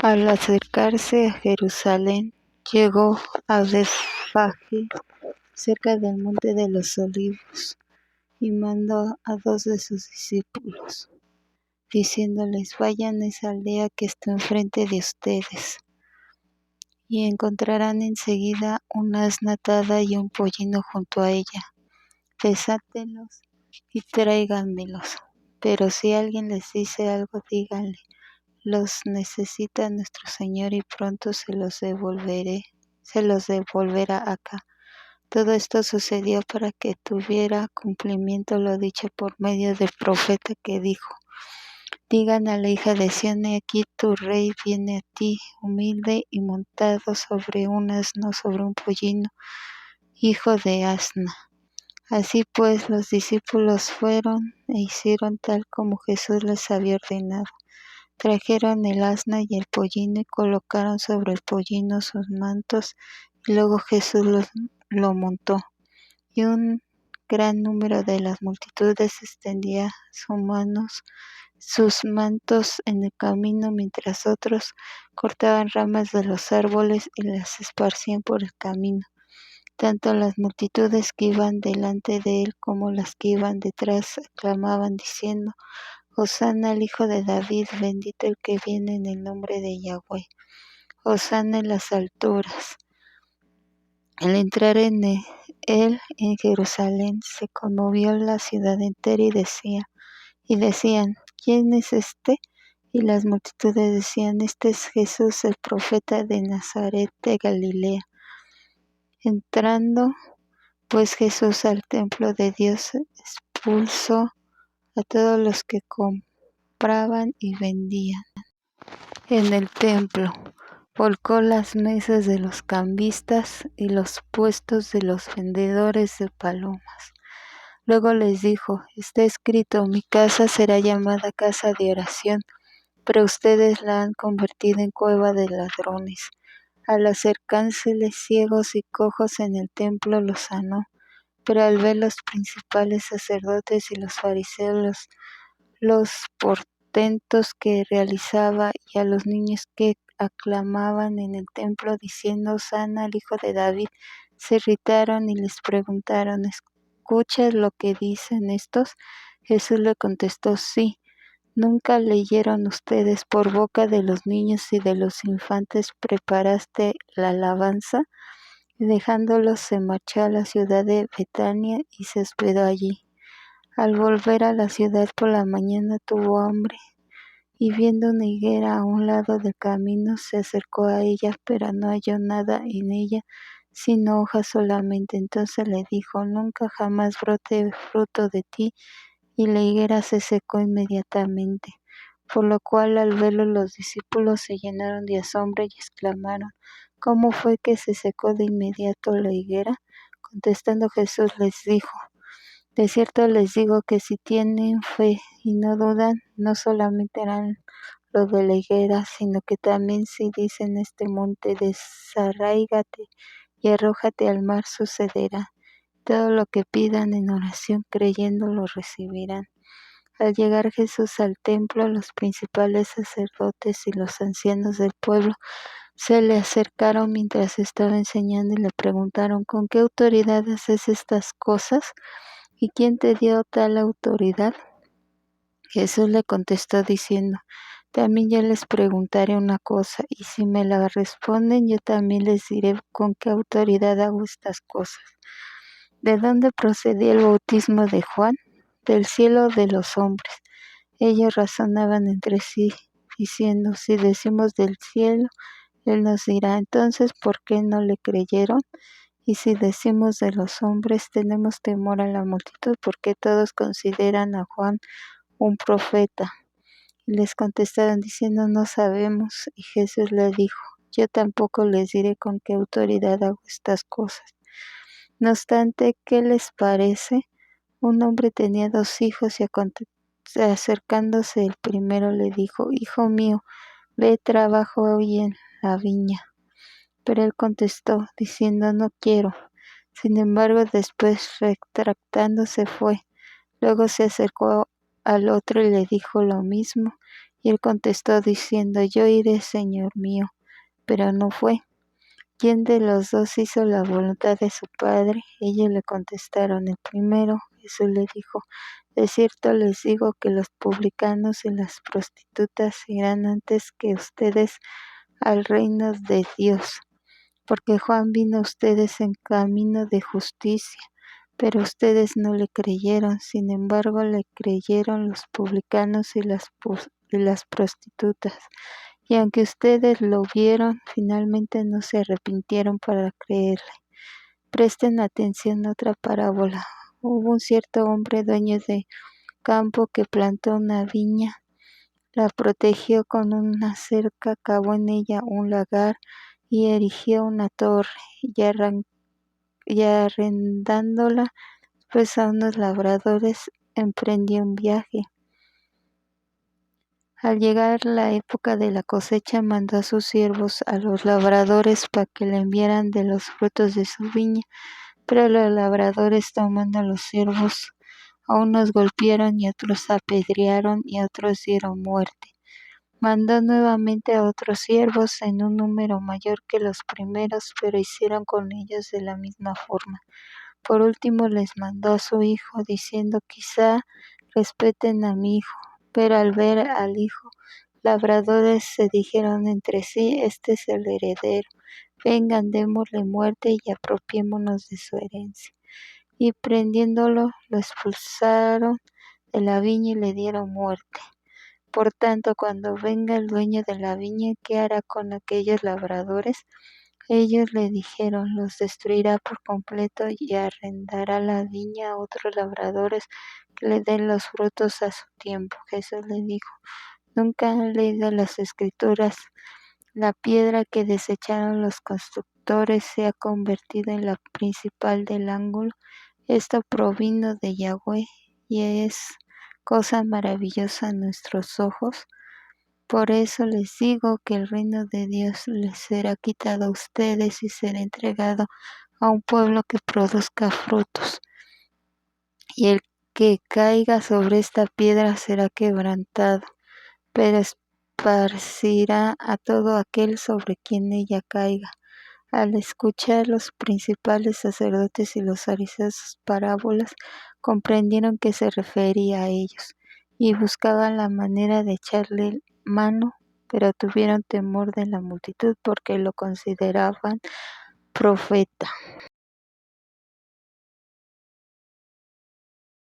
Al acercarse a Jerusalén, llegó a Betfagé, cerca del monte de los Olivos, y mandó a 2 de sus discípulos, diciéndoles: vayan a esa aldea que está enfrente de ustedes, y encontrarán enseguida una asna atada y un pollino junto a ella. Desátenlos y tráiganmelos. Pero si alguien les dice algo, díganle: los necesita nuestro Señor y pronto se los devolverá acá. Todo esto sucedió para que tuviera cumplimiento lo dicho por medio del profeta, que dijo: digan a la hija de Sión: he aquí tu rey viene a ti, humilde y montado sobre un asno, sobre un pollino, hijo de asna. Así pues, los discípulos fueron e hicieron tal como Jesús les había ordenado. Trajeron el asna y el pollino y colocaron sobre el pollino sus mantos, y luego Jesús lo montó. Y un gran número de las multitudes extendía sus mantos en el camino, mientras otros cortaban ramas de los árboles y las esparcían por el camino. Tanto las multitudes que iban delante de él como las que iban detrás clamaban diciendo: Hosana al Hijo de David, bendito el que viene en el nombre de Yahweh, Hosana en las alturas. Al entrar él en Jerusalén, se conmovió la ciudad entera y decían: ¿quién es este? Y las multitudes decían: este es Jesús, el profeta de Nazaret de Galilea. Entrando pues Jesús al templo de Dios, expulsó a todos los que compraban y vendían en el templo, volcó las mesas de los cambistas y los puestos de los vendedores de palomas. Luego les dijo: está escrito, mi casa será llamada casa de oración, pero ustedes la han convertido en cueva de ladrones. Al acercárseles ciegos y cojos en el templo los sanó, pero al ver los principales sacerdotes y los fariseos los portentos que realizaba, y a los niños que aclamaban en el templo diciendo: Hosana al Hijo de David, se irritaron y les preguntaron: ¿escuchas lo que dicen estos? Jesús le contestó: sí. ¿Nunca leyeron ustedes: por boca de los niños y de los infantes preparaste la alabanza? Y dejándolos se marchó a la ciudad de Betania y se hospedó allí. Al volver a la ciudad por la mañana tuvo hambre, y viendo una higuera a un lado del camino, se acercó a ella, pero no halló nada en ella, sino hojas solamente. Entonces le dijo: nunca jamás brote fruto de ti. Y la higuera se secó inmediatamente. Por lo cual, al verlo, los discípulos se llenaron de asombro y exclamaron: ¿cómo fue que se secó de inmediato la higuera? Contestando Jesús les dijo: de cierto les digo que si tienen fe y no dudan, no solamente harán lo de la higuera, sino que también si dicen este monte: desarráigate y arrójate al mar, sucederá. Todo lo que pidan en oración creyendo lo recibirán. Al llegar Jesús al templo, los principales sacerdotes y los ancianos del pueblo se le acercaron mientras estaba enseñando y le preguntaron: ¿con qué autoridad haces estas cosas? ¿Y quién te dio tal autoridad? Jesús le contestó diciendo: también yo les preguntaré una cosa, y si me la responden, yo también les diré con qué autoridad hago estas cosas. ¿De dónde procedía el bautismo de Juan? ¿Del cielo o de los hombres? Ellos razonaban entre sí, diciendo: si decimos del cielo, él nos dirá: entonces, ¿por qué no le creyeron? Y si decimos de los hombres, tenemos temor a la multitud, porque todos consideran a Juan un profeta. Y les contestaron diciendo: no sabemos. Y Jesús les dijo: yo tampoco les diré con qué autoridad hago estas cosas. No obstante, ¿qué les parece? Un hombre tenía 2 hijos, y acercándose el primero le dijo: hijo mío, ve, trabaja hoy en la viña. Pero él contestó diciendo: no quiero. Sin embargo, después, retractándose, fue. Luego se acercó al otro y le dijo lo mismo. Y él contestó diciendo: Yo iré, Señor mío. Pero no fue. ¿Quién de los dos hizo la voluntad de su padre? Ellos le contestaron: El primero. Jesús le dijo: De cierto les digo que los publicanos y las prostitutas irán antes que ustedes al reino de Dios. Porque Juan vino a ustedes en camino de justicia, pero ustedes no le creyeron. Sin embargo, le creyeron los publicanos y las prostitutas. Y aunque ustedes lo vieron, finalmente no se arrepintieron para creerle. Presten atención a otra parábola. Hubo un cierto hombre dueño de campo que plantó una viña, la protegió con una cerca, cavó en ella un lagar y erigió una torre, y arrendándola pues a unos labradores emprendió un viaje. Al llegar la época de la cosecha, mandó a sus siervos a los labradores para que le enviaran de los frutos de su viña. Pero los labradores, tomando a los siervos, a unos golpearon y a otros apedrearon y a otros dieron muerte. Mandó nuevamente a otros siervos en un número mayor que los primeros, pero hicieron con ellos de la misma forma. Por último les mandó a su hijo, diciendo: Quizá respeten a mi hijo. Pero al ver al hijo, labradores se dijeron entre sí: Este es el heredero. Vengan, démosle muerte y apropiémonos de su herencia. Y prendiéndolo, lo expulsaron de la viña y le dieron muerte. Por tanto, cuando venga el dueño de la viña, ¿qué hará con aquellos labradores? Ellos le dijeron: Los destruirá por completo y arrendará la viña a otros labradores que le den los frutos a su tiempo. Jesús le dijo: ¿Nunca han leído las Escrituras? La piedra que desecharon los constructores se ha convertido en la principal del ángulo. Esto provino de Yahweh y es cosa maravillosa a nuestros ojos. Por eso les digo que el reino de Dios les será quitado a ustedes y será entregado a un pueblo que produzca frutos. Y el que caiga sobre esta piedra será quebrantado, pero esparcirá a todo aquel sobre quien ella caiga. Al escuchar los principales sacerdotes y los fariseos sus parábolas, comprendieron que se refería a ellos, y buscaban la manera de echarle mano, pero tuvieron temor de la multitud porque lo consideraban profeta.